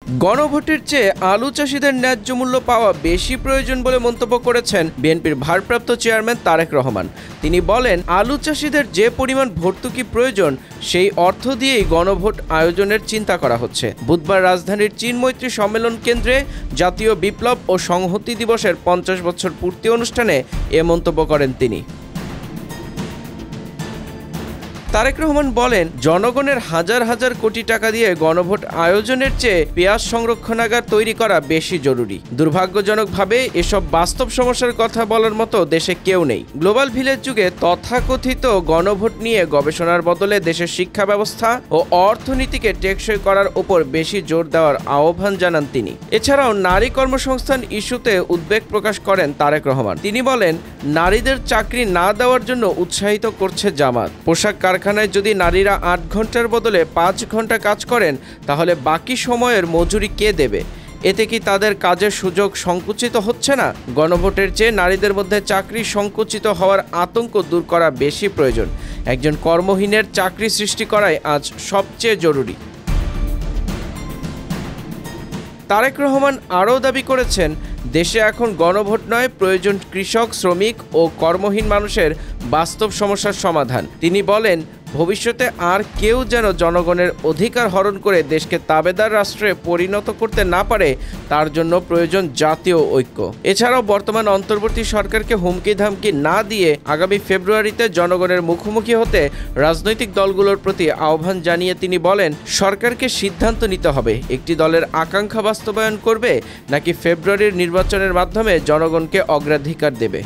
গণভোটের চেয়ে আলু চাষিদের ন্যায্য মূল্য পাওয়া বেশি প্রয়োজন বলে মন্তব্য করেছেন বিএনপির ভারপ্রাপ্ত চেয়ারম্যান তারেক রহমান। তিনি বলেন, আলু চাষিদের যে পরিমাণ ভর্তুকি প্রয়োজন সেই অর্থ দিয়েই গণভোট আয়োজনের চিন্তা করা হচ্ছে। বুধবার রাজধানীর চীন মৈত্রী সম্মেলন কেন্দ্রে জাতীয় বিপ্লব ও সংহতি দিবসের 50 বছর পূর্তি অনুষ্ঠানে এ মন্তব্য করেন তিনি। তারেক রহমান বলেন, জনগণের হাজার হাজার কোটি টাকা দিয়ে গণভোট আয়োজনের চেয়ে পেঁয়াজ সংরক্ষণাগার তৈরি করা বেশি জরুরি। দুর্ভাগ্যজনকভাবে এসব বাস্তব সমস্যার কথা বলার মতো দেশে কেউ নেই। গ্লোবাল ভিলেজ যুগে তথাকথিত গণভোট নিয়ে গবেষণার বদলে দেশের শিক্ষা ব্যবস্থা ও অর্থনীতিকে টেকসই করার উপর বেশি জোর দেওয়ার আহ্বান জানান তিনি। এছাড়াও নারী কর্মসংস্থান ইস্যুতে উদ্বেগ প্রকাশ করেন তারেক রহমান। তিনি বলেন, নারীদের চাকরি না দেওয়ার জন্য উৎসাহিত করছে জামাত। পোশাক কারখানায় যদি নারীরা 8 ঘন্টার বদলে 5 ঘন্টা কাজ করেন, তাহলে বাকি সময়ের মজুরি কে দেবে? এতে কি তাদের কাজের সুযোগ সংকুচিত হচ্ছে না? গণভোটের চেয়ে নারীদের মধ্যে চাকরি সংকুচিত হওয়ার আতঙ্ক দূর করা বেশি প্রয়োজন। একজন কর্মহীনের চাকরি সৃষ্টি করাই আজ সবচেয়ে জরুরি। তারেক রহমান আরও দাবি করেছেন, দেশে এখন গণভোট নয়, প্রয়োজন কৃষক, শ্রমিক ও কর্মহীন মানুষের বাস্তব সমস্যার সমাধান। তিনি বলেন, ভবিষ্যতে আর কেউ যেন জনগণের অধিকার হরণ করে দেশকে তাবেদার রাষ্ট্রে পরিণত করতে না পারে, তার জন্য প্রয়োজন জাতীয় ঐক্য। এছাড়াও বর্তমান অন্তর্বর্তী সরকারকে হুমকি ধামকি না দিয়ে আগামী ফেব্রুয়ারিতে জনগণের মুখোমুখি হতে রাজনৈতিক দলগুলোর প্রতি আহ্বান জানিয়ে তিনি বলেন, সরকারকে সিদ্ধান্ত নিতে হবে, একটি দলের আকাঙ্ক্ষা বাস্তবায়ন করবে নাকি ফেব্রুয়ারির নির্বাচনের মাধ্যমে জনগণকে অগ্রাধিকার দেবে।